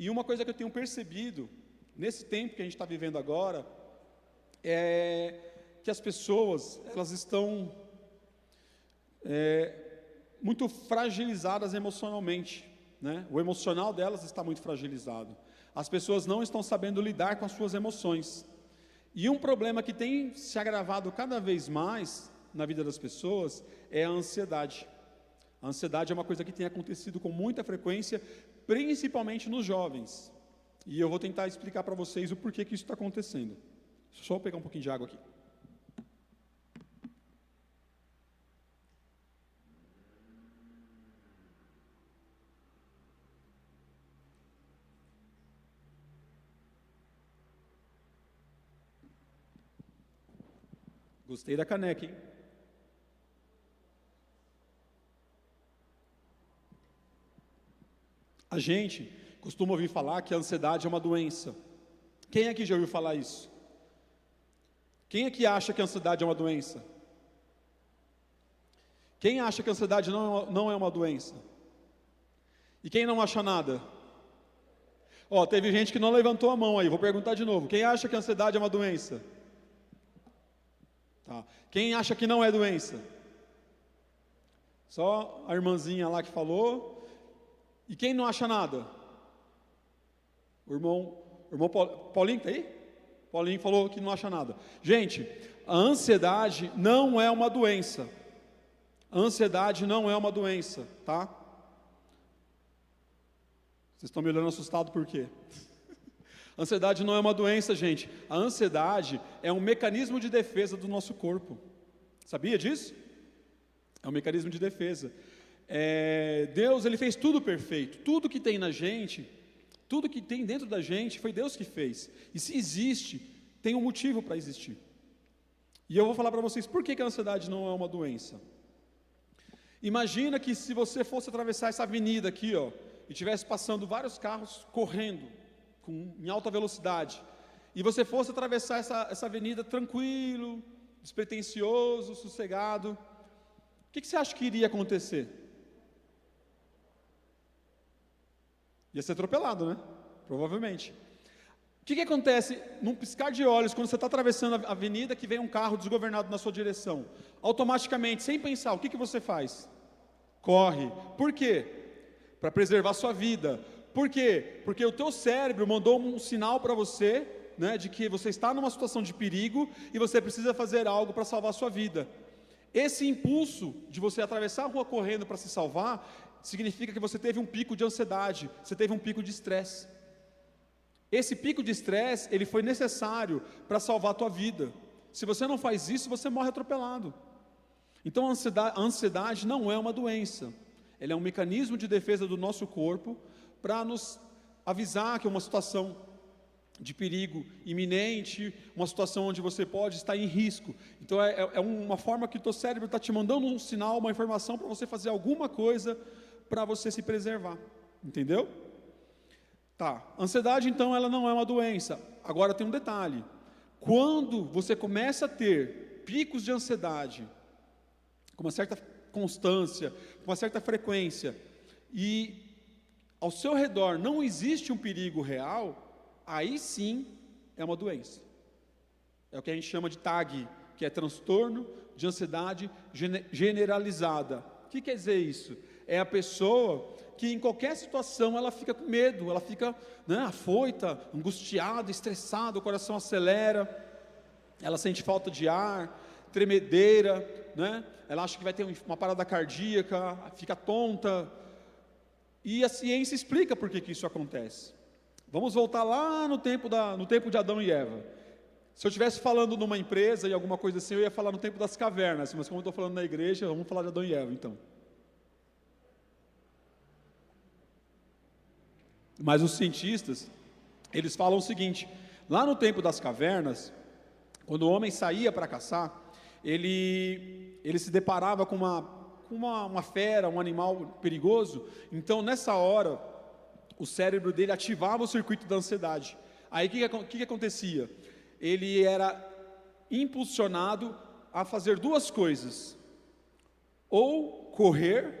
E uma coisa que eu tenho percebido, nesse tempo que a gente está vivendo agora, é que as pessoas, elas estão muito fragilizadas emocionalmente, né? O emocional delas está muito fragilizado. As pessoas não estão sabendo lidar com as suas emoções. E um problema que tem se agravado cada vez mais na vida das pessoas é a ansiedade. A ansiedade é uma coisa que tem acontecido com muita frequência, principalmente nos jovens. E eu vou tentar explicar para vocês o porquê que isso está acontecendo. Só vou pegar um pouquinho de água aqui. Gostei da caneca, hein? A gente costuma ouvir falar que a ansiedade é uma doença. Quem aqui já ouviu falar isso? Quem aqui acha que a ansiedade é uma doença? Quem acha que a ansiedade não é uma doença? E quem não acha nada? Ó, teve gente que não levantou a mão aí, vou perguntar de novo. Quem acha que a ansiedade é uma doença? Tá. Quem acha que não é doença? Só a irmãzinha lá que falou. E quem não acha nada? O irmão Paulinho está aí? Paulinho falou que não acha nada. Gente, a ansiedade não é uma doença. A ansiedade não é uma doença, tá? Vocês estão me olhando assustado por quê? A ansiedade não é uma doença, gente. A ansiedade é um mecanismo de defesa do nosso corpo. Sabia disso? É um mecanismo de defesa. Deus, Ele fez tudo perfeito. Tudo que tem na gente, tudo que tem dentro da gente, foi Deus que fez. E se existe, tem um motivo para existir. E eu vou falar para vocês por que a ansiedade não é uma doença. Imagina que se você fosse atravessar essa avenida aqui, ó, e estivesse passando vários carros correndo, em alta velocidade, e você fosse atravessar essa avenida tranquilo, despretensioso, sossegado, o que você acha que iria acontecer? Ia ser atropelado, né? Provavelmente. O que acontece num piscar de olhos, quando você está atravessando a avenida, que vem um carro desgovernado na sua direção? Automaticamente, sem pensar, o que você faz? Corre. Por quê? Para preservar a sua vida. Por quê? Porque o teu cérebro mandou um sinal para você, né, de que você está numa situação de perigo e você precisa fazer algo para salvar a sua vida. Esse impulso de você atravessar a rua correndo para se salvar, significa que você teve um pico de ansiedade, você teve um pico de estresse. Esse pico de estresse, ele foi necessário para salvar a tua vida. Se você não faz isso, você morre atropelado. Então a ansiedade não é uma doença. Ela é um mecanismo de defesa do nosso corpo para nos avisar que é uma situação de perigo iminente, uma situação onde você pode estar em risco. Então é uma forma que o teu cérebro está te mandando um sinal, uma informação para você fazer alguma coisa para você se preservar. Entendeu? Tá, ansiedade então ela não é uma doença. Agora tem um detalhe. Quando você começa a ter picos de ansiedade, com uma certa constância, com uma certa frequência, e ao seu redor não existe um perigo real, aí sim é uma doença. É o que a gente chama de TAG, que é transtorno de ansiedade generalizada. O que quer dizer isso? É a pessoa que em qualquer situação ela fica com medo, ela fica, né, afoita, angustiada, estressada, o coração acelera, ela sente falta de ar, tremedeira, né? Ela acha que vai ter uma parada cardíaca, fica tonta. E a ciência explica por que isso acontece. Vamos voltar lá no tempo de Adão e Eva. Se eu estivesse falando numa empresa e alguma coisa assim, eu ia falar no tempo das cavernas, mas como eu estou falando na igreja, vamos falar de Adão e Eva então. Mas os cientistas, eles falam o seguinte: lá no tempo das cavernas, quando o homem saía para caçar, ele se deparava com uma fera, um animal perigoso. Então nessa hora, o cérebro dele ativava o circuito da ansiedade. Aí o que acontecia? Ele era impulsionado a fazer duas coisas: ou correr,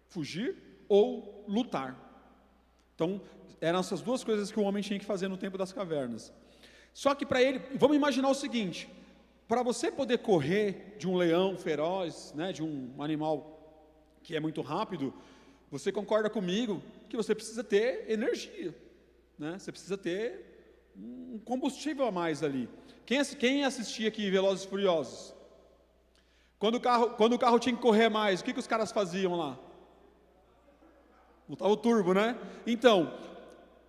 fugir, ou lutar. Então, eram essas duas coisas que o homem tinha que fazer no tempo das cavernas. Só que para ele, vamos imaginar o seguinte, para você poder correr de um leão feroz, né, de um animal que é muito rápido, você concorda comigo que você precisa ter energia, né? Você precisa ter um combustível a mais ali. Quem assistia aqui Velozes e Furiosos? Quando o carro tinha que correr mais, o que os caras faziam lá? Botava o turbo, né? Então,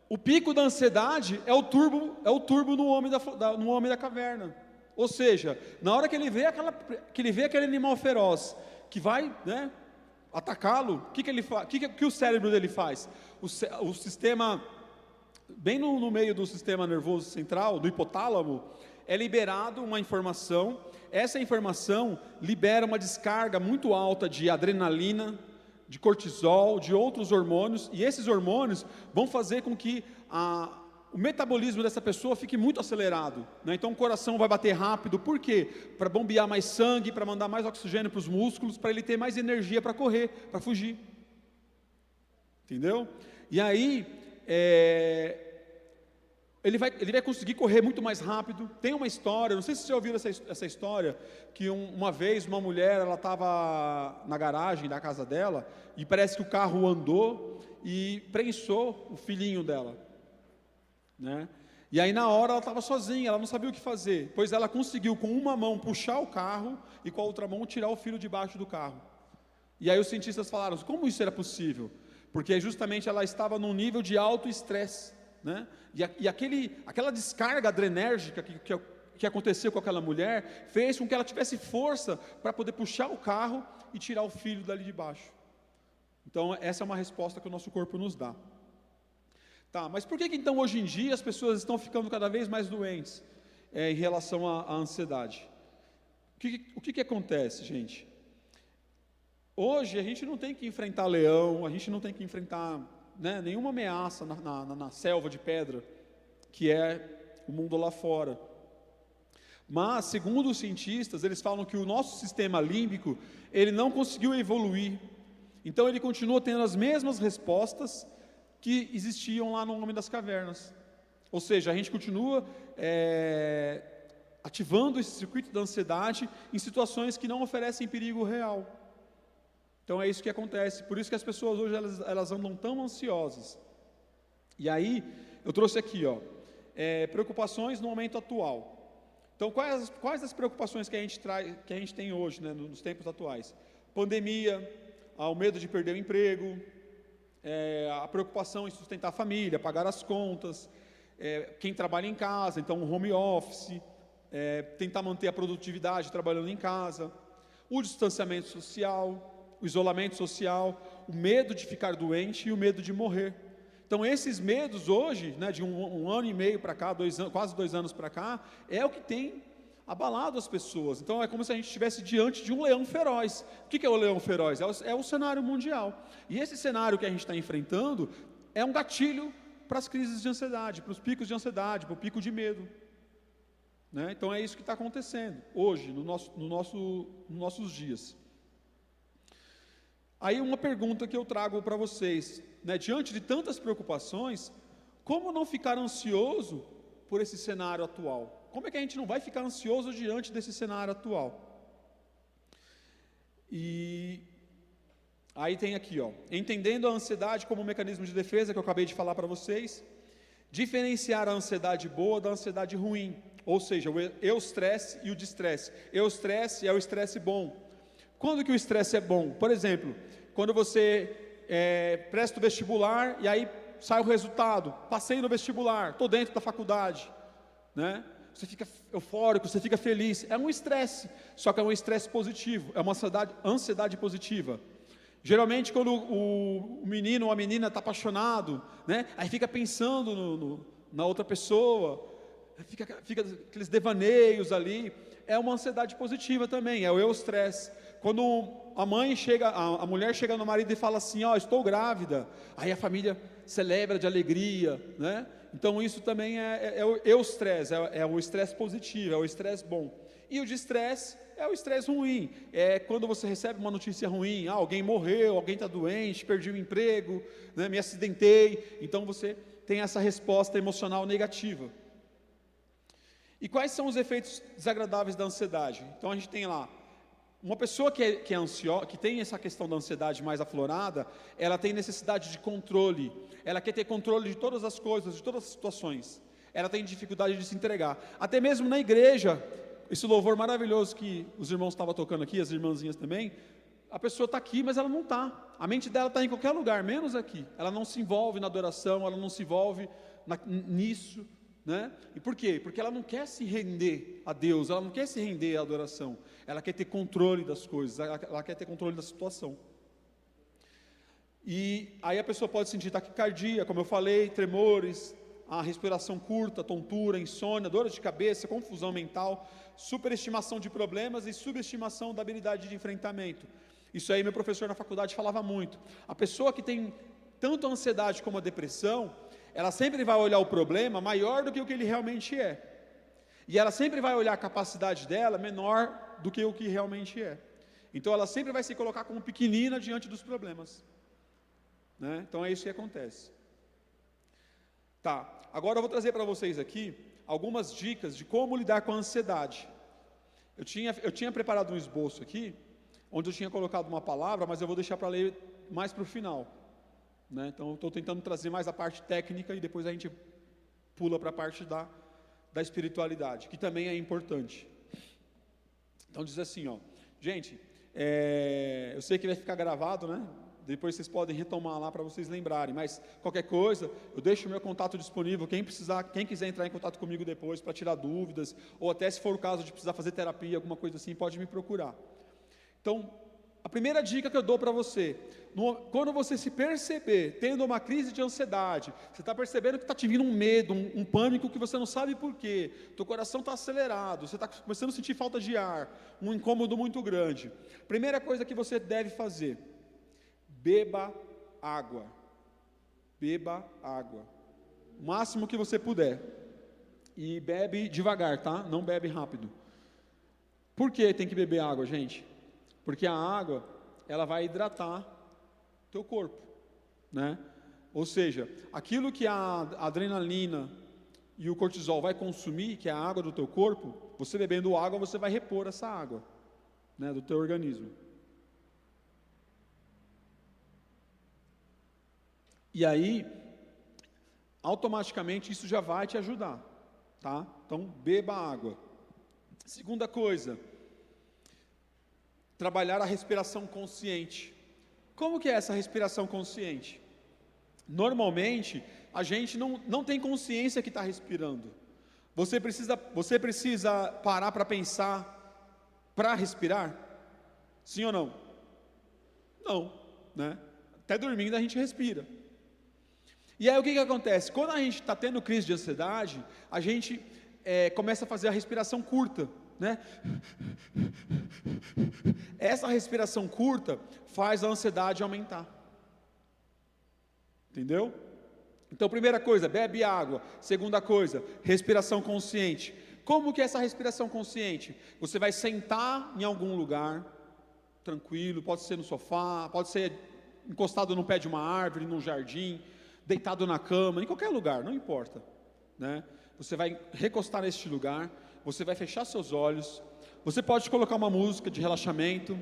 o pico da ansiedade é o turbo no homem da caverna. Ou seja, na hora que ele vê aquele animal feroz que vai, né, atacá-lo, o que ele faz? Que o cérebro dele faz? O sistema, bem no meio do sistema nervoso central, do hipotálamo, é liberado uma informação. Essa informação libera uma descarga muito alta de adrenalina, de cortisol, de outros hormônios, e esses hormônios vão fazer com que o metabolismo dessa pessoa fique muito acelerado, né? Então o coração vai bater rápido. Por quê? Para bombear mais sangue, para mandar mais oxigênio para os músculos, para ele ter mais energia para correr, para fugir. Entendeu? E aí, ele vai conseguir correr muito mais rápido. Tem uma história, não sei se vocês já ouviram essa história, que uma vez uma mulher, ela estava na garagem da casa dela, e parece que o carro andou e prensou o filhinho dela, né? E aí na hora ela estava sozinha, ela não sabia o que fazer, pois ela conseguiu com uma mão puxar o carro, e com a outra mão tirar o filho debaixo do carro. E aí os cientistas falaram, como isso era possível? Porque justamente ela estava num nível de alto estresse, né? E aquela descarga adrenérgica que aconteceu com aquela mulher, fez com que ela tivesse força para poder puxar o carro e tirar o filho dali de baixo. Então essa é uma resposta que o nosso corpo nos dá. Tá, mas por que então hoje em dia as pessoas estão ficando cada vez mais doentes em relação à ansiedade? O que acontece, gente? Hoje a gente não tem que enfrentar leão, a gente não tem que enfrentar, né, nenhuma ameaça na selva de pedra, que é o mundo lá fora. Mas, segundo os cientistas, eles falam que o nosso sistema límbico, ele não conseguiu evoluir. Então ele continua tendo as mesmas respostas que existiam lá no Homem das Cavernas. Ou seja, a gente continua ativando esse circuito da ansiedade em situações que não oferecem perigo real. Então é isso que acontece. Por isso que as pessoas hoje elas andam tão ansiosas. E aí eu trouxe aqui, preocupações no momento atual. Então quais as preocupações que a gente tem hoje, né, nos tempos atuais? Pandemia, o medo de perder o emprego, a preocupação em sustentar a família, pagar as contas, quem trabalha em casa, então o home office, tentar manter a produtividade trabalhando em casa, o distanciamento social, o isolamento social, o medo de ficar doente e o medo de morrer. Então esses medos hoje, né, de um ano e meio para cá, quase 2 anos para cá, é o que tem abalado as pessoas. Então é como se a gente estivesse diante de um leão feroz. O que é o leão feroz? É o cenário mundial. E esse cenário que a gente está enfrentando é um gatilho para as crises de ansiedade, para os picos de ansiedade, para o pico de medo, né? Então é isso que está acontecendo hoje, nos nossos dias. Aí uma pergunta que eu trago para vocês, né, diante de tantas preocupações, como não ficar ansioso por esse cenário atual? Como é que a gente não vai ficar ansioso diante desse cenário atual? E aí tem aqui, entendendo a ansiedade como um mecanismo de defesa, que eu acabei de falar para vocês, diferenciar a ansiedade boa da ansiedade ruim, ou seja, o eustresse e o distresse. Eustresse é o estresse bom. Quando que o estresse é bom? Por exemplo, quando você presta o vestibular e aí sai o resultado, passei no vestibular, estou dentro da faculdade, né? Você fica eufórico, você fica feliz, é um estresse, só que é um estresse positivo, é uma ansiedade positiva. Geralmente quando o menino ou a menina está apaixonado, né? Aí fica pensando na outra pessoa, fica aqueles devaneios ali, é uma ansiedade positiva também, é o eustresse. Quando a mulher chega no marido e fala assim, estou grávida, aí a família celebra de alegria, né? Então isso também é o eustresse, é o estresse positivo, é o estresse bom. E o distresse é o estresse ruim, é quando você recebe uma notícia ruim, alguém morreu, alguém está doente, perdi o emprego, né, me acidentei, então você tem essa resposta emocional negativa. E quais são os efeitos desagradáveis da ansiedade? Então a gente tem lá, uma pessoa que é ansiosa, que tem essa questão da ansiedade mais aflorada, ela tem necessidade de controle, ela quer ter controle de todas as coisas, de todas as situações, ela tem dificuldade de se entregar, até mesmo na igreja, esse louvor maravilhoso que os irmãos estavam tocando aqui, as irmãzinhas também, a pessoa está aqui, mas ela não está, a mente dela está em qualquer lugar, menos aqui, ela não se envolve na adoração, ela não se envolve nisso, né? E por quê? Porque ela não quer se render a Deus, ela não quer se render à adoração, ela quer ter controle das coisas, ela quer ter controle da situação. E aí a pessoa pode sentir taquicardia, como eu falei, tremores, a respiração curta, tontura, insônia, dores de cabeça, confusão mental, superestimação de problemas e subestimação da habilidade de enfrentamento. Isso aí meu professor na faculdade falava muito. A pessoa que tem tanto a ansiedade como a depressão, ela sempre vai olhar o problema maior do que o que ele realmente é. E ela sempre vai olhar a capacidade dela menor do que o que realmente é. Então ela sempre vai se colocar como pequenina diante dos problemas, né? Então é isso que acontece. Tá, agora eu vou trazer para vocês aqui algumas dicas de como lidar com a ansiedade. Eu tinha preparado um esboço aqui, onde eu tinha colocado uma palavra, mas eu vou deixar para ler mais para o final, né? Então eu estou tentando trazer mais a parte técnica e depois a gente pula para a parte da espiritualidade, que também é importante. Então diz assim, ó, gente, eu sei que vai ficar gravado, né? Depois vocês podem retomar lá para vocês lembrarem, mas qualquer coisa, eu deixo o meu contato disponível, quem quiser entrar em contato comigo depois para tirar dúvidas, ou até se for o caso de precisar fazer terapia, alguma coisa assim, pode me procurar. Então, a primeira dica que eu dou para você, quando você se perceber tendo uma crise de ansiedade, você está percebendo que está te vindo um medo, um pânico que você não sabe por quê, teu coração está acelerado, você está começando a sentir falta de ar, um incômodo muito grande, primeira coisa que você deve fazer, beba água, o máximo que você puder, e bebe devagar, tá? Não bebe rápido. Por que tem que beber água, gente? Porque a água, ela vai hidratar teu corpo, né? Ou seja, aquilo que a adrenalina e o cortisol vai consumir, que é a água do teu corpo, você bebendo água, você vai repor essa água, né, do teu organismo. E aí, automaticamente isso já vai te ajudar, tá? Então, beba água. Segunda coisa, trabalhar a respiração consciente. Como que é essa respiração consciente? Normalmente, a gente não tem consciência que está respirando. Você precisa parar para pensar, para respirar? Sim ou não? Não, né? Até dormindo a gente respira. E aí o que acontece? Quando a gente está tendo crise de ansiedade, a gente começa a fazer a respiração curta, né? Essa respiração curta faz a ansiedade aumentar. Entendeu? Então, primeira coisa, bebe água. Segunda coisa, respiração consciente. Como que é essa respiração consciente? Você vai sentar em algum lugar, tranquilo, pode ser no sofá, pode ser encostado no pé de uma árvore, num jardim, deitado na cama, em qualquer lugar, não importa, né? Você vai recostar neste lugar, você vai fechar seus olhos, você pode colocar uma música de relaxamento,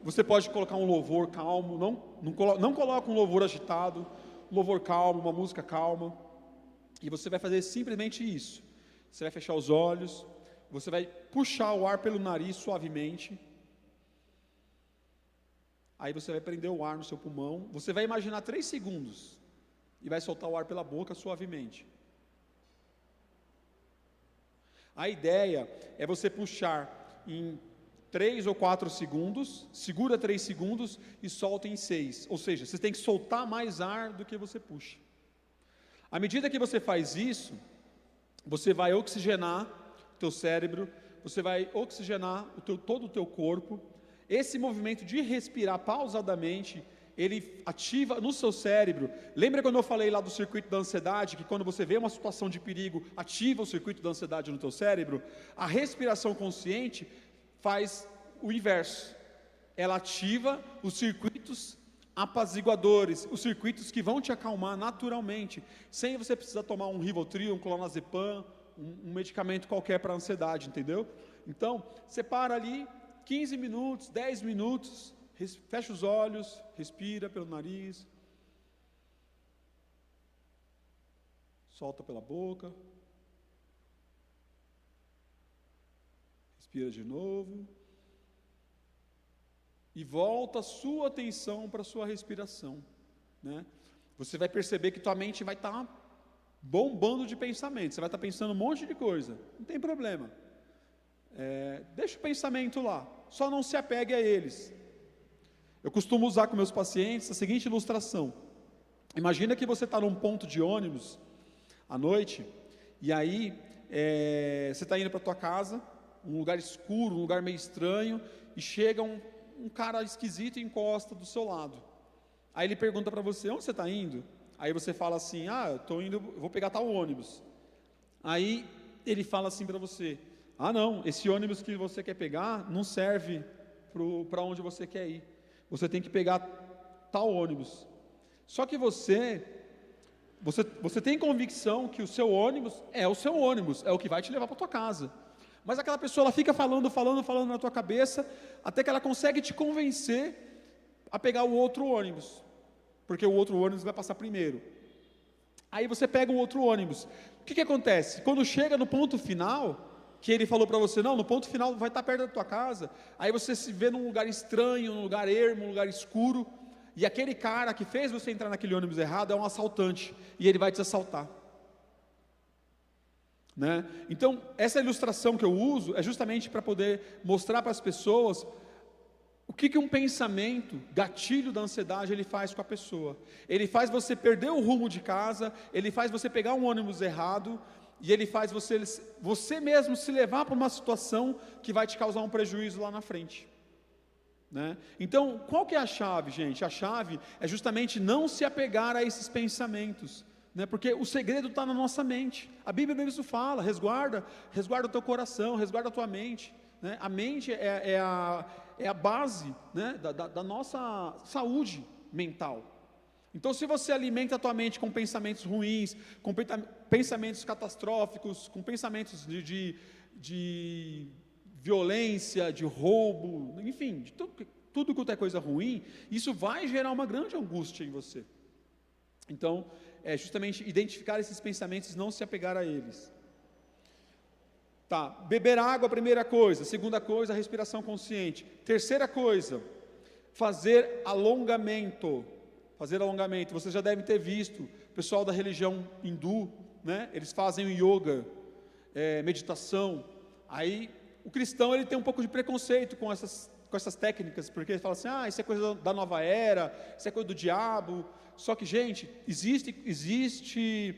você pode colocar um louvor calmo, não coloca um louvor agitado, um louvor calmo, uma música calma, e você vai fazer simplesmente isso. Você vai fechar os olhos, você vai puxar o ar pelo nariz suavemente, aí você vai prender o ar no seu pulmão, você vai imaginar 3 segundos, e vai soltar o ar pela boca suavemente. A ideia é você puxar em 3 ou 4 segundos, segura 3 segundos e solta em 6, ou seja, você tem que soltar mais ar do que você puxa. À medida que você faz isso, você vai oxigenar o teu cérebro, você vai oxigenar todo o teu corpo. Esse movimento de respirar pausadamente, ele ativa no seu cérebro. Lembra quando eu falei lá do circuito da ansiedade, que quando você vê uma situação de perigo, ativa o circuito da ansiedade no teu cérebro? A respiração consciente faz o inverso. Ela ativa os circuitos apaziguadores, os circuitos que vão te acalmar naturalmente, sem você precisar tomar um Rivotril, um clonazepam, um medicamento qualquer para ansiedade, entendeu? Então, você para ali 15 minutos, 10 minutos, fecha os olhos, respira pelo nariz, solta pela boca, respira de novo, e volta a sua atenção para a sua respiração, né? Você vai perceber que tua mente vai estar bombando de pensamentos, você vai estar pensando um monte de coisa, não tem problema, deixa o pensamento lá, só não se apegue a eles. Eu costumo usar com meus pacientes a seguinte ilustração: imagina que você está num ponto de ônibus à noite, e aí você está indo para a tua casa, um lugar escuro, um lugar meio estranho, e chega um cara esquisito e encosta do seu lado. Aí ele pergunta para você: onde você está indo? Aí você fala assim: eu estou indo, vou pegar tal ônibus. Aí ele fala assim para você: não, esse ônibus que você quer pegar não serve para onde você quer ir, você tem que pegar tal ônibus. Só que você tem convicção que o seu ônibus é o seu ônibus, é o que vai te levar para a tua casa. Mas aquela pessoa, ela fica falando na tua cabeça, até que ela consegue te convencer a pegar o outro ônibus, porque o outro ônibus vai passar primeiro. Aí você pega o outro ônibus. O que acontece? Quando chega no ponto final, que ele falou para você: não, no ponto final vai estar perto da tua casa, aí você se vê num lugar estranho, num lugar ermo, num lugar escuro, e aquele cara que fez você entrar naquele ônibus errado é um assaltante, e ele vai te assaltar. Né? Então, essa ilustração que eu uso é justamente para poder mostrar para as pessoas o que um pensamento, gatilho da ansiedade, ele faz com a pessoa. Ele faz você perder o rumo de casa, ele faz você pegar um ônibus errado, e ele faz você mesmo se levar para uma situação que vai te causar um prejuízo lá na frente. Né? Então, qual que é a chave, gente? A chave é justamente não se apegar a esses pensamentos, né? Porque o segredo está na nossa mente. A Bíblia mesmo fala: resguarda o teu coração, resguarda a tua mente, né? A mente é a base, né, da nossa saúde mental. Então, se você alimenta a tua mente com pensamentos ruins, com pensamentos catastróficos, com pensamentos de violência, de roubo, enfim, de tudo quanto é coisa ruim, isso vai gerar uma grande angústia em você. Então, é justamente identificar esses pensamentos e não se apegar a eles. Tá, beber água, primeira coisa. Segunda coisa, a respiração consciente. Terceira coisa, fazer alongamento. Você já deve ter visto o pessoal da religião hindu, né? Eles fazem o yoga, meditação. Aí o cristão, ele tem um pouco de preconceito com essas técnicas, porque ele fala assim: isso é coisa da nova era, isso é coisa do diabo. Só que, gente, existe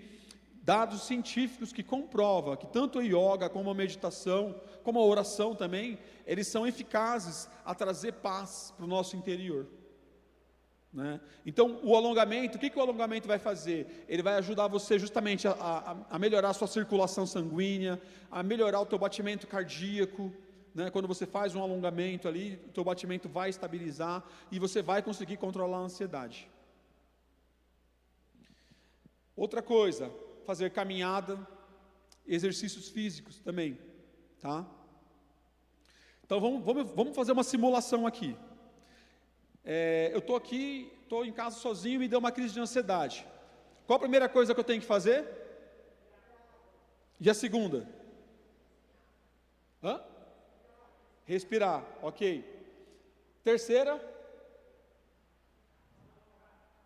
dados científicos que comprovam que tanto a yoga, como a meditação, como a oração também, eles são eficazes a trazer paz para o nosso interior. Né? Então, o alongamento, o que o alongamento vai fazer? Ele vai ajudar você justamente a melhorar a sua circulação sanguínea, a melhorar o teu batimento cardíaco. Né? Quando você faz um alongamento ali, o teu batimento vai estabilizar e você vai conseguir controlar a ansiedade. Outra coisa, fazer caminhada, exercícios físicos também, tá? Então vamos fazer uma simulação aqui. Eu estou em casa sozinho e me deu uma crise de ansiedade. Qual a primeira coisa que eu tenho que fazer? E a segunda? Respirar, ok. Terceira?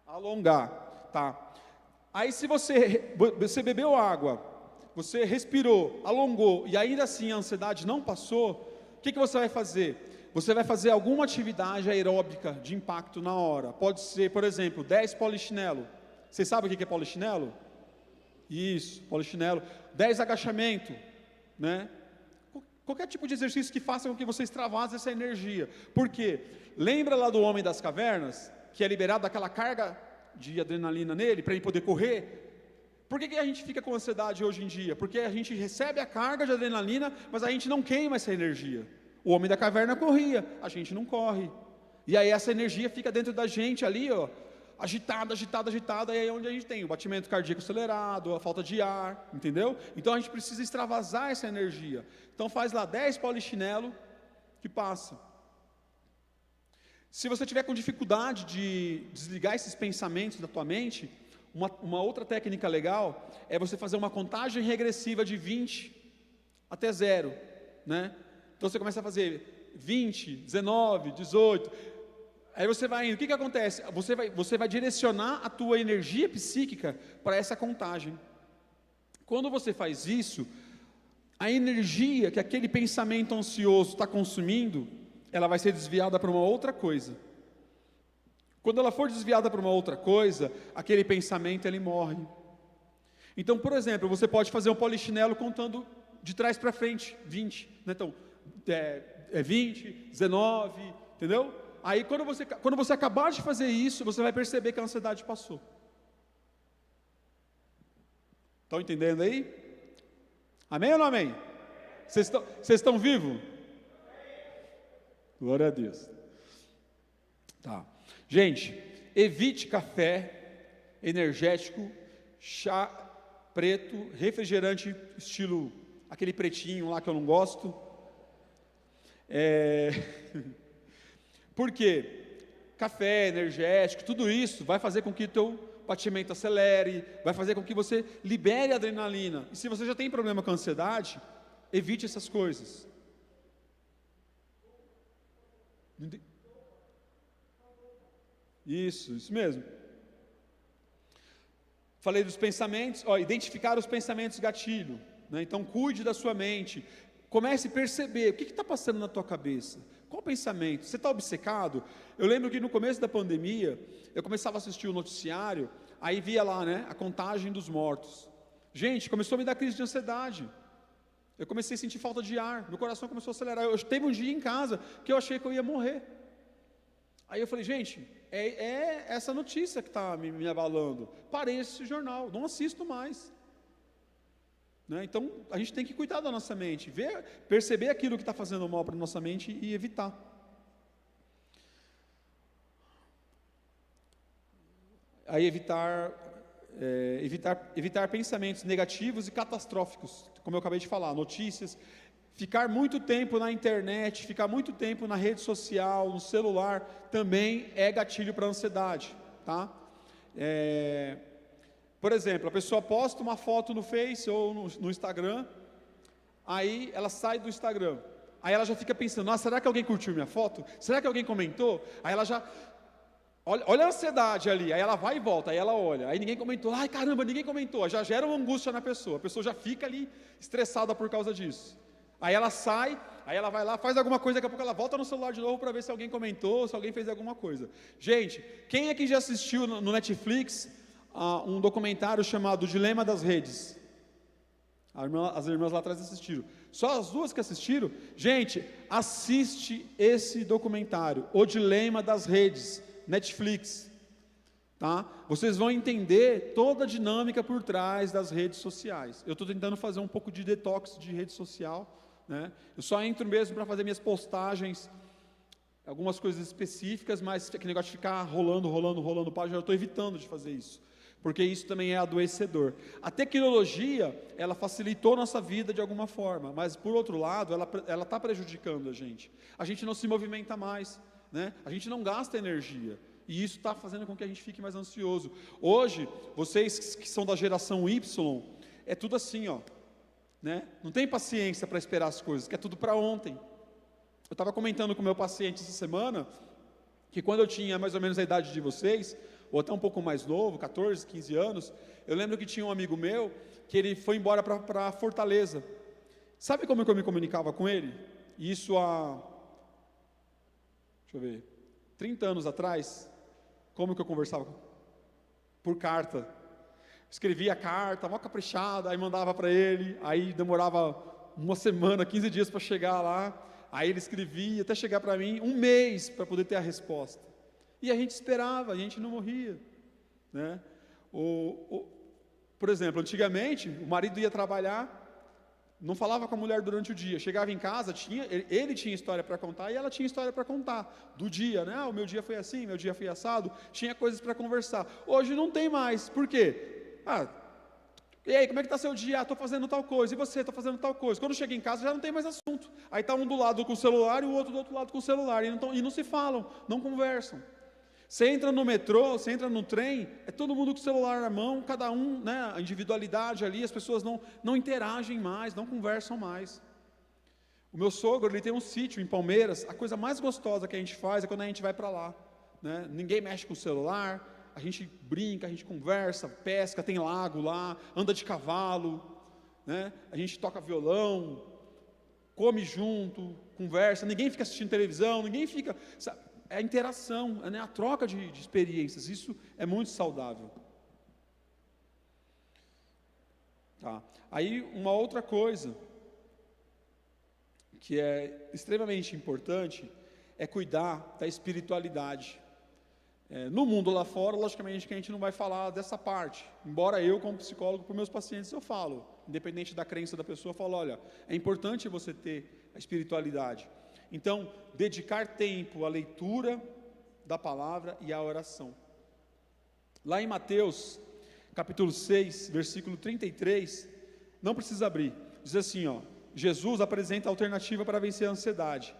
Alongar, tá. Aí se você bebeu água, você respirou, alongou, e ainda assim a ansiedade não passou, o que você vai fazer? Você vai fazer alguma atividade aeróbica de impacto na hora. Pode ser, por exemplo, 10 polichinelo. Vocês sabem o que é polichinelo? Isso, polichinelo. 10 agachamento, né? Qualquer tipo de exercício que faça com que você extravase essa energia. Por quê? Lembra lá do homem das cavernas, que é liberado aquela carga de adrenalina nele, para ele poder correr? Por que a gente fica com ansiedade hoje em dia? Porque a gente recebe a carga de adrenalina, mas a gente não queima essa energia. O homem da caverna corria, a gente não corre. E aí essa energia fica dentro da gente ali, ó, agitada, agitada, agitada, e aí é onde a gente tem o batimento cardíaco acelerado, a falta de ar, entendeu? Então a gente precisa extravasar essa energia. Então faz lá 10 polichinelo que passa. Se você tiver com dificuldade de desligar esses pensamentos da tua mente, uma outra técnica legal é você fazer uma contagem regressiva de 20 até 0, né? Então você começa a fazer 20, 19, 18, aí você vai indo. O que acontece? Você vai direcionar a tua energia psíquica para essa contagem. Quando você faz isso, a energia que aquele pensamento ansioso está consumindo, ela vai ser desviada para uma outra coisa. Quando ela for desviada para uma outra coisa, aquele pensamento ele morre. Então, por exemplo, você pode fazer um polichinelo contando de trás para frente, 20, né? Então, 20, 19, entendeu? Aí quando você acabar de fazer isso, você vai perceber que a ansiedade passou. Estão entendendo aí? Amém ou não amém? Vocês estão vivos? Glória a Deus. Tá. Gente, evite café, energético, chá preto, refrigerante estilo aquele pretinho lá que eu não gosto. Por quê? Café, energético, tudo isso vai fazer com que o teu batimento acelere, vai fazer com que você libere adrenalina. E se você já tem problema com ansiedade, evite essas coisas. Isso mesmo. Falei dos pensamentos, identificar os pensamentos gatilho, né? Então cuide da sua mente, comece a perceber o que está passando na tua cabeça, qual pensamento, você está obcecado? Eu lembro que no começo da pandemia, eu começava a assistir o noticiário, aí via lá, né, a contagem dos mortos, gente, começou a me dar crise de ansiedade, eu comecei a sentir falta de ar, meu coração começou a acelerar, teve um dia em casa, que eu achei que eu ia morrer, aí eu falei, gente, é essa notícia que está me abalando, parei esse jornal, não assisto mais, né? Então a gente tem que cuidar da nossa mente, perceber aquilo que está fazendo mal para a nossa mente e evitar. Aí evitar pensamentos negativos e catastróficos, como eu acabei de falar, notícias, ficar muito tempo na internet, ficar muito tempo na rede social, no celular, também é gatilho para ansiedade, tá? Por exemplo, a pessoa posta uma foto no Face ou no Instagram, aí ela sai do Instagram, aí ela já fica pensando, nossa, será que alguém curtiu minha foto? Será que alguém comentou? Aí ela já, olha a ansiedade ali, aí ela vai e volta, aí ela olha, aí ninguém comentou, ai caramba, ninguém comentou, já gera uma angústia na pessoa, a pessoa já fica ali estressada por causa disso. Aí ela sai, aí ela vai lá, faz alguma coisa, daqui a pouco ela volta no celular de novo para ver se alguém comentou, se alguém fez alguma coisa. Gente, quem aqui já assistiu no Netflix um documentário chamado O Dilema das Redes? As irmãs lá atrás assistiram. Só as duas que assistiram? Gente, assiste esse documentário, O Dilema das Redes, Netflix. Tá? Vocês vão entender toda a dinâmica por trás das redes sociais. Eu estou tentando fazer um pouco de detox de rede social, né? Eu só entro mesmo para fazer minhas postagens, algumas coisas específicas, mas aquele negócio de ficar rolando página, eu estou evitando de fazer isso, porque isso também é adoecedor. A tecnologia, ela facilitou nossa vida de alguma forma, mas por outro lado, ela está prejudicando a gente não se movimenta mais, né? A gente não gasta energia, e isso está fazendo com que a gente fique mais ansioso. Hoje, vocês que são da geração Y, é tudo assim, ó, né? Não tem paciência para esperar as coisas, que é tudo para ontem. Eu estava comentando com o meu paciente essa semana, que quando eu tinha mais ou menos a idade de vocês, ou até um pouco mais novo, 14, 15 anos, eu lembro que tinha um amigo meu, que ele foi embora para Fortaleza. Sabe como que eu me comunicava com ele? Isso há, 30 anos atrás, como que eu conversava? Por carta. Escrevia a carta, uma caprichada, aí mandava para ele, aí demorava uma semana, 15 dias para chegar lá, aí ele escrevia até chegar para mim, um mês para poder ter a resposta. E a gente esperava, a gente não morria, né? Por exemplo, antigamente, o marido ia trabalhar, não falava com a mulher durante o dia, chegava em casa, ele tinha história para contar e ela tinha história para contar, do dia, né? O meu dia foi assim, meu dia foi assado, tinha coisas para conversar. Hoje não tem mais, por quê? E aí, como é que está seu dia? Estou fazendo tal coisa, e você está fazendo tal coisa. Quando chega em casa já não tem mais assunto, aí está um do lado com o celular e o outro do outro lado com o celular, e não se falam, não conversam. Você entra no metrô, você entra no trem, é todo mundo com o celular na mão, cada um, né, a individualidade ali, as pessoas não interagem mais, não conversam mais. O meu sogro, ele tem um sítio em Palmeiras, a coisa mais gostosa que a gente faz é quando a gente vai para lá, né? Ninguém mexe com o celular, a gente brinca, a gente conversa, pesca, tem lago lá, anda de cavalo, né? A gente toca violão, come junto, conversa, ninguém fica assistindo televisão, ninguém fica... Sabe? É a interação, né, a troca de experiências, isso é muito saudável. Tá. Aí uma outra coisa, que é extremamente importante, é cuidar da espiritualidade. No mundo lá fora, logicamente que a gente não vai falar dessa parte, embora eu como psicólogo para os meus pacientes eu falo, independente da crença da pessoa, eu falo, olha, é importante você ter a espiritualidade. Então, dedicar tempo à leitura da palavra e à oração. Lá em Mateus, capítulo 6, versículo 33, não precisa abrir, diz assim, Jesus apresenta a alternativa para vencer a ansiedade.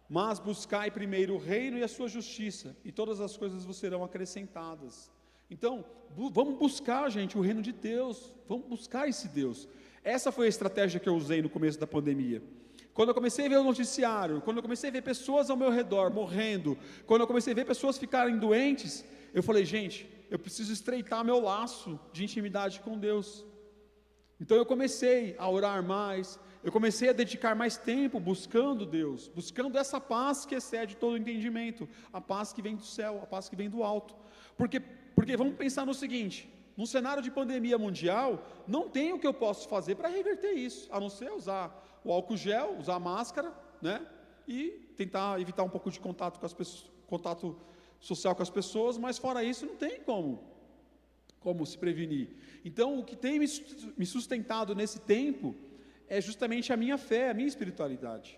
Mas buscai primeiro o reino e a sua justiça, e todas as coisas vos serão acrescentadas. Então, vamos buscar, gente, o reino de Deus, vamos buscar esse Deus. Essa foi a estratégia que eu usei no começo da pandemia. Quando eu comecei a ver o noticiário, quando eu comecei a ver pessoas ao meu redor morrendo, quando eu comecei a ver pessoas ficarem doentes, eu falei, gente, eu preciso estreitar meu laço de intimidade com Deus. Então eu comecei a orar mais, eu comecei a dedicar mais tempo buscando Deus, buscando essa paz que excede todo o entendimento, a paz que vem do céu, a paz que vem do alto. Porque vamos pensar no seguinte, num cenário de pandemia mundial, não tem o que eu posso fazer para reverter isso, a não ser usar o álcool gel, usar a máscara, né? E tentar evitar um pouco de contato com as pessoas, contato social com as pessoas, mas fora isso não tem como se prevenir. Então o que tem me sustentado nesse tempo é justamente a minha fé, a minha espiritualidade.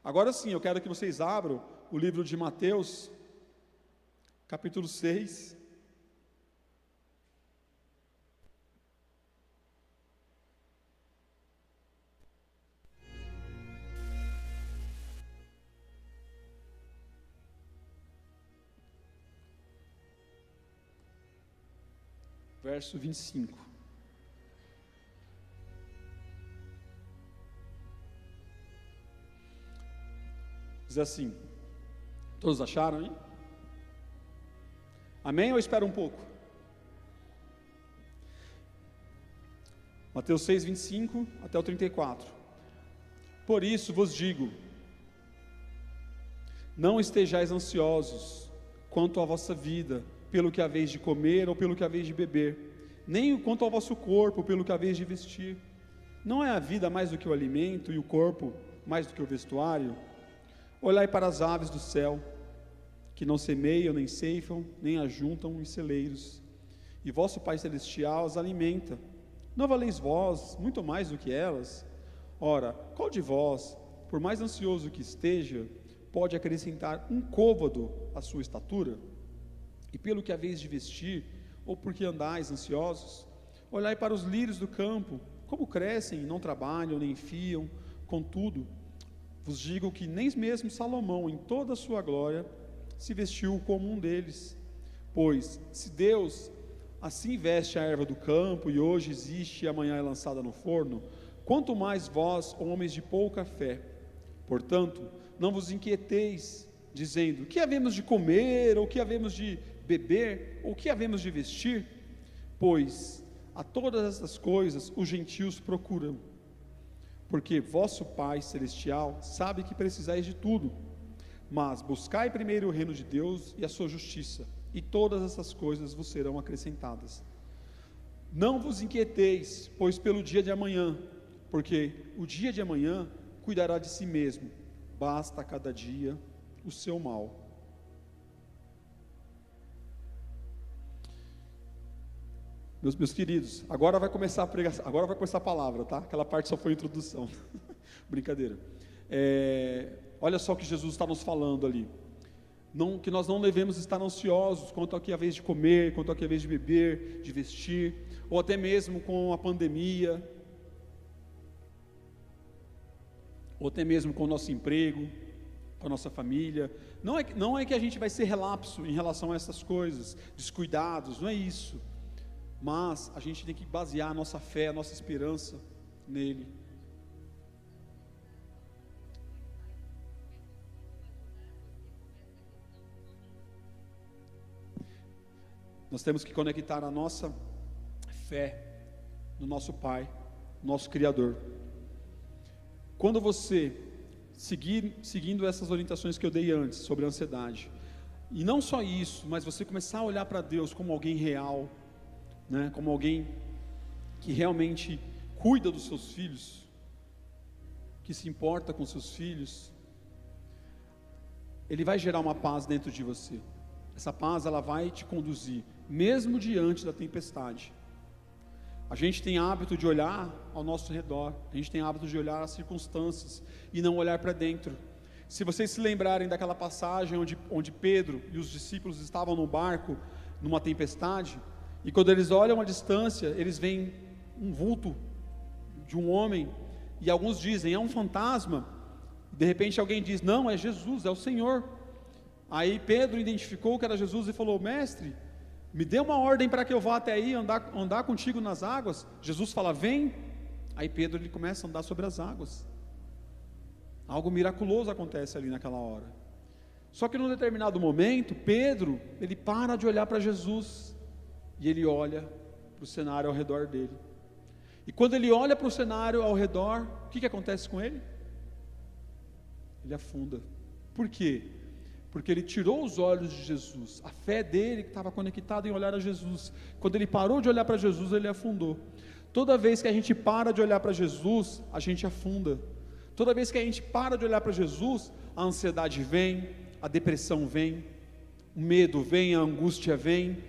Agora sim, eu quero que vocês abram o livro de Mateus, capítulo 6. Verso 25. Diz assim, todos acharam, hein? Amém ou espera um pouco? Mateus 6, 25 até o 34. Por isso vos digo, não estejais ansiosos quanto à vossa vida, pelo que haveis de comer ou pelo que haveis de beber, nem quanto ao vosso corpo, pelo que haveis de vestir. Não é a vida mais do que o alimento, e o corpo mais do que o vestuário? Olhai para as aves do céu, que não semeiam, nem ceifam, nem ajuntam em celeiros, e vosso Pai Celestial as alimenta. Não valeis vós muito mais do que elas? Ora, qual de vós, por mais ansioso que esteja, pode acrescentar um côvado à sua estatura? E pelo que haveis de vestir, ou porque andais ansiosos? Olhai para os lírios do campo, como crescem, não trabalham, nem fiam. Contudo, vos digo que nem mesmo Salomão, em toda a sua glória, se vestiu como um deles. Pois, se Deus assim veste a erva do campo, e hoje existe e amanhã é lançada no forno, quanto mais vós, homens de pouca fé. Portanto, não vos inquieteis, dizendo, que havemos de comer, ou que havemos de beber, ou que havemos de vestir? Pois a todas essas coisas os gentios procuram, porque vosso Pai Celestial sabe que precisais de tudo. Mas buscai primeiro o reino de Deus e a sua justiça, e todas essas coisas vos serão acrescentadas. Não vos inquieteis, pois pelo dia de amanhã, porque o dia de amanhã cuidará de si mesmo, basta a cada dia o seu mal. Meus queridos, agora vai começar a pregação, agora vai começar a palavra, tá? Aquela parte só foi a introdução. Brincadeira. Olha só o que Jesus está nos falando ali. Que nós não devemos estar ansiosos quanto ao que é a vez de comer, quanto ao que é a vez de beber, de vestir, ou até mesmo com a pandemia, ou até mesmo com o nosso emprego, com a nossa família. Não é que a gente vai ser relapso em relação a essas coisas, descuidados, não é isso. Mas a gente tem que basear a nossa fé, a nossa esperança nele. Nós temos que conectar a nossa fé no nosso Pai, nosso Criador. Quando você seguindo essas orientações que eu dei antes sobre a ansiedade, e não só isso, mas você começar a olhar para Deus como alguém real, né, como alguém que realmente cuida dos seus filhos, que se importa com seus filhos, Ele vai gerar uma paz dentro de você. Essa paz, ela vai te conduzir, mesmo diante da tempestade. A gente tem hábito de olhar ao nosso redor, a gente tem hábito de olhar as circunstâncias e não olhar para dentro. Se vocês se lembrarem daquela passagem onde Pedro e os discípulos estavam no barco, numa tempestade, e quando eles olham à distância, eles veem um vulto de um homem, e alguns dizem, é um fantasma. De repente alguém diz, não, é Jesus, é o Senhor. Aí Pedro identificou que era Jesus e falou, mestre, me dê uma ordem para que eu vá até aí, andar contigo nas águas. Jesus fala, vem. Aí Pedro, ele começa a andar sobre as águas. Algo miraculoso acontece ali naquela hora. Só que num determinado momento, Pedro, ele para de olhar para Jesus, e ele olha para o cenário ao redor dele. E quando ele olha para o cenário ao redor, o que acontece com ele? Ele afunda. Por quê? Porque ele tirou os olhos de Jesus. A fé dele que estava conectada em olhar a Jesus. Quando ele parou de olhar para Jesus, ele afundou. Toda vez que a gente para de olhar para Jesus, a gente afunda. Toda vez que a gente para de olhar para Jesus, a ansiedade vem, a depressão vem, o medo vem, a angústia vem.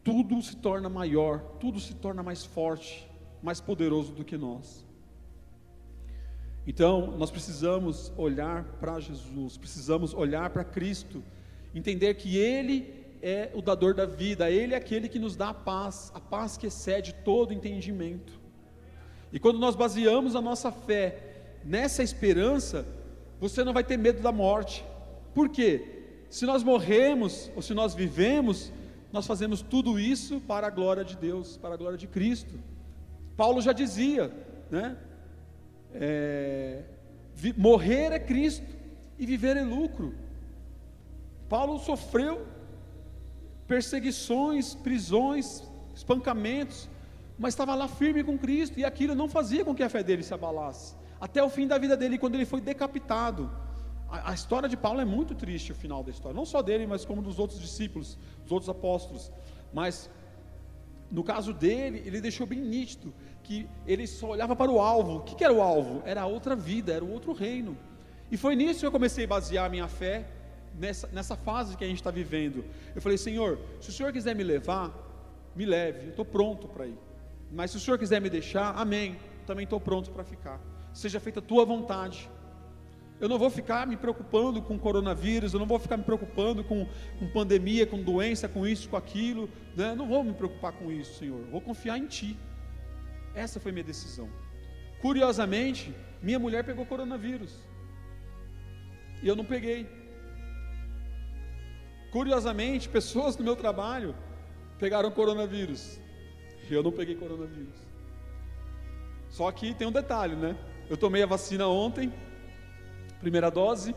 Tudo se torna maior, tudo se torna mais forte, mais poderoso do que nós. Então, nós precisamos olhar para Jesus, precisamos olhar para Cristo, entender que Ele é o dador da vida, Ele é aquele que nos dá a paz que excede todo entendimento. E quando nós baseamos a nossa fé nessa esperança, você não vai ter medo da morte. Por quê? Se nós morremos, ou se nós vivemos, nós fazemos tudo isso para a glória de Deus, para a glória de Cristo. Paulo já dizia, né? Morrer é Cristo e viver é lucro. Paulo sofreu perseguições, prisões, espancamentos, mas estava lá firme com Cristo, e aquilo não fazia com que a fé dele se abalasse, até o fim da vida dele, quando ele foi decapitado. A história de Paulo é muito triste, o final da história, não só dele, mas como dos outros discípulos, dos outros apóstolos. Mas no caso dele, ele deixou bem nítido que ele só olhava para o alvo. O que era o alvo? Era a outra vida, era o outro reino. E foi nisso que eu comecei a basear a minha fé, nessa fase que a gente está vivendo. Eu falei, Senhor, se o Senhor quiser me levar, me leve, eu estou pronto para ir. Mas se o Senhor quiser me deixar, amém, também estou pronto para ficar. Seja feita a tua vontade. Eu não vou ficar me preocupando com coronavírus, eu não vou ficar me preocupando com pandemia, com doença, com isso, com aquilo, né? Não vou me preocupar com isso, Senhor, eu vou confiar em Ti. Essa foi minha decisão. Curiosamente, minha mulher pegou coronavírus, e eu não peguei. Curiosamente, pessoas do meu trabalho pegaram coronavírus, e eu não peguei coronavírus. Só que tem um detalhe, né? Eu tomei a vacina ontem, primeira dose,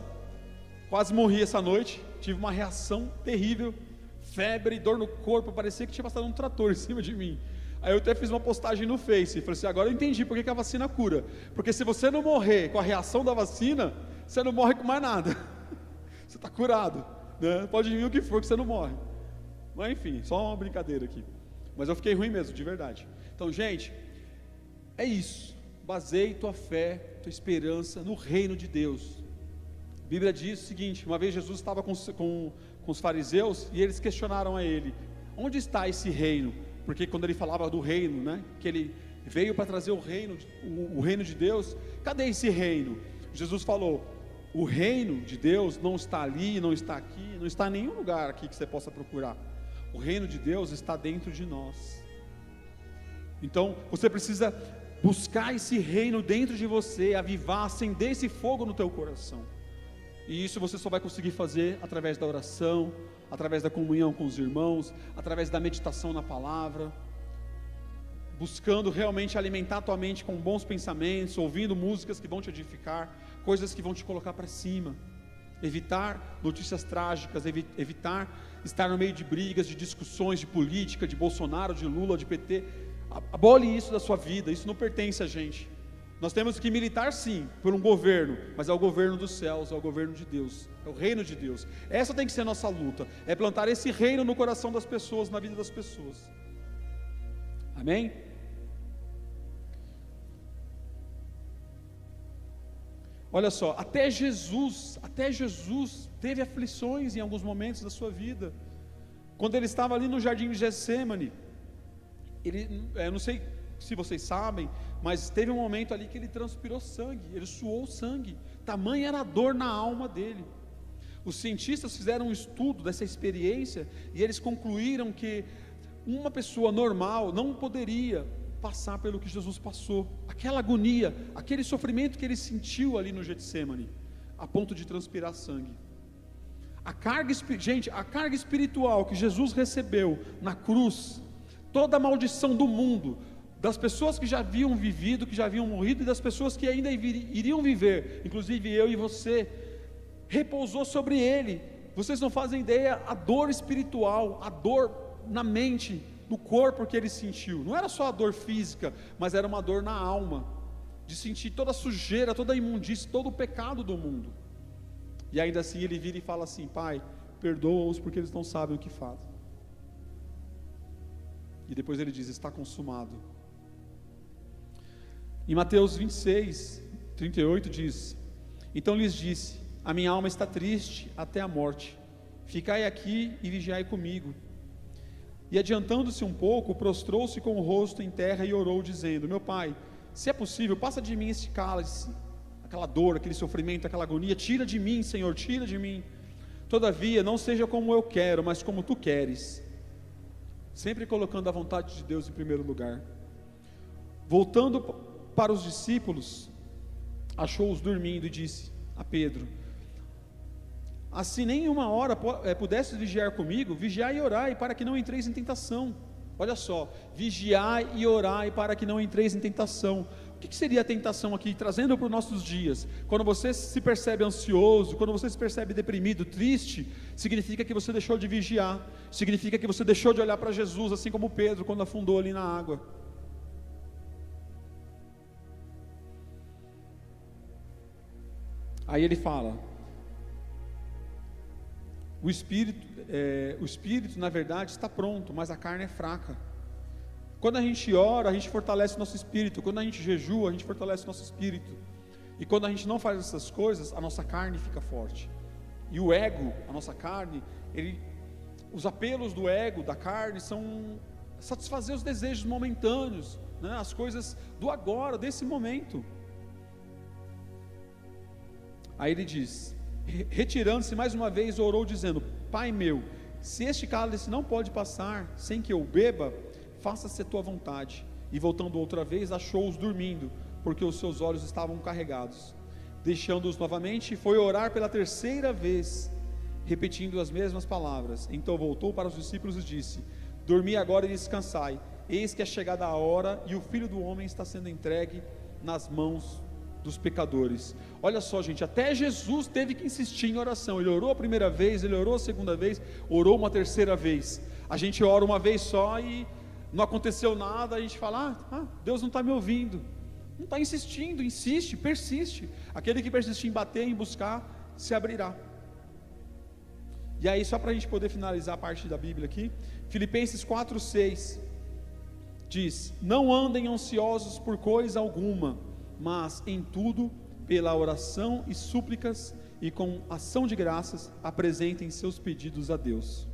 quase morri essa noite, tive uma reação terrível, febre, dor no corpo, parecia que tinha passado um trator em cima de mim. Aí eu até fiz uma postagem no Face, e falei assim, agora eu entendi por que a vacina cura, porque se você não morrer com a reação da vacina, você não morre com mais nada, você está curado, né? Pode vir o que for que você não morre. Mas enfim, só uma brincadeira aqui, mas eu fiquei ruim mesmo, de verdade. Então, gente, é isso. Baseie tua fé, tua esperança no reino de Deus. A Bíblia diz o seguinte: uma vez Jesus estava com os fariseus, e eles questionaram a ele, onde está esse reino? porque quando ele falava do reino, né, que ele veio para trazer o reino de Deus, cadê esse reino? Jesus falou, o reino de Deus não está ali, não está aqui, não está em nenhum lugar aqui que você possa procurar. O reino de Deus está dentro de nós. Então, você precisa buscar esse reino dentro de você, avivar, acender esse fogo no teu coração. E isso você só vai conseguir fazer através da oração, através da comunhão com os irmãos, através da meditação na palavra, buscando realmente alimentar a tua mente com bons pensamentos, ouvindo músicas que vão te edificar, coisas que vão te colocar para cima, evitar notícias trágicas, evitar estar no meio de brigas, de discussões, de política, de Bolsonaro, de Lula, de PT. Abole isso da sua vida, isso não pertence a gente. Nós temos que militar sim, por um governo, mas é o governo dos céus, é o governo de Deus, é o reino de Deus. Essa tem que ser a nossa luta, é plantar esse reino no coração das pessoas, na vida das pessoas. Amém? Olha só, até Jesus teve aflições em alguns momentos da sua vida. Quando ele estava ali no jardim de Getsêmani, eu não sei se vocês sabem, mas teve um momento ali que ele transpirou sangue, ele suou sangue, tamanha era a dor na alma dele. Os cientistas fizeram um estudo dessa experiência e eles concluíram que uma pessoa normal não poderia passar pelo que Jesus passou, aquela agonia, aquele sofrimento que ele sentiu ali no Getsêmani, a ponto de transpirar sangue. A carga espiritual que Jesus recebeu na cruz, toda a maldição do mundo, das pessoas que já haviam vivido, que já haviam morrido, e das pessoas que ainda iriam viver, inclusive eu e você, repousou sobre ele. Vocês não fazem ideia, a dor espiritual, a dor na mente, no corpo que ele sentiu, não era só a dor física, mas era uma dor na alma, de sentir toda a sujeira, toda a imundície, todo o pecado do mundo. E ainda assim ele vira e fala assim: Pai, perdoa-os porque eles não sabem o que fazem. E depois ele diz: está consumado. Em Mateus 26, 38 diz: então lhes disse: a minha alma está triste até a morte, ficai aqui e vigiai comigo. E adiantando-se um pouco, prostrou-se com o rosto em terra e orou, dizendo: meu Pai, se é possível, passa de mim este cálice, aquela dor, aquele sofrimento, aquela agonia, tira de mim, Senhor, tira de mim. Todavia, não seja como eu quero, mas como tu queres. Sempre colocando a vontade de Deus em primeiro lugar. Voltando para os discípulos, achou-os dormindo e disse a Pedro: assim nem uma hora pudesses vigiar comigo, vigiai e orai para que não entreis em tentação. Olha só, vigiai e orai para que não entreis em tentação. O que seria a tentação aqui, trazendo para os nossos dias? Quando você se percebe ansioso, quando você se percebe deprimido, triste, significa que você deixou de vigiar, significa que você deixou de olhar para Jesus, assim como Pedro quando afundou ali na água. Aí ele fala: o espírito na verdade está pronto, mas a carne é fraca. Quando a gente ora, a gente fortalece o nosso espírito. Quando a gente jejua, a gente fortalece o nosso espírito. E quando a gente não faz essas coisas, a nossa carne fica forte. E o ego, a nossa carne, os apelos do ego, da carne, são satisfazer os desejos momentâneos, né? As coisas do agora, desse momento. Aí ele diz, retirando-se mais uma vez, orou dizendo: Pai meu, se este cálice não pode passar sem que eu beba, faça-se a tua vontade. E voltando outra vez, achou-os dormindo, porque os seus olhos estavam carregados. Deixando-os novamente, foi orar pela terceira vez, repetindo as mesmas palavras. Então voltou para os discípulos e disse: dormi agora e descansai, eis que é chegada a hora, e o Filho do Homem está sendo entregue nas mãos dos pecadores. Olha só, gente, até Jesus teve que insistir em oração. Ele orou a primeira vez, ele orou a segunda vez, orou uma terceira vez. A gente ora uma vez só e não aconteceu nada, a gente fala: Deus não está me ouvindo. Não está insistindo, insiste, persiste. Aquele que persistir em bater, em buscar, se abrirá. E aí, só para a gente poder finalizar a parte da Bíblia aqui, Filipenses 4:6 diz: não andem ansiosos por coisa alguma, mas em tudo, pela oração e súplicas e com ação de graças, apresentem seus pedidos a Deus.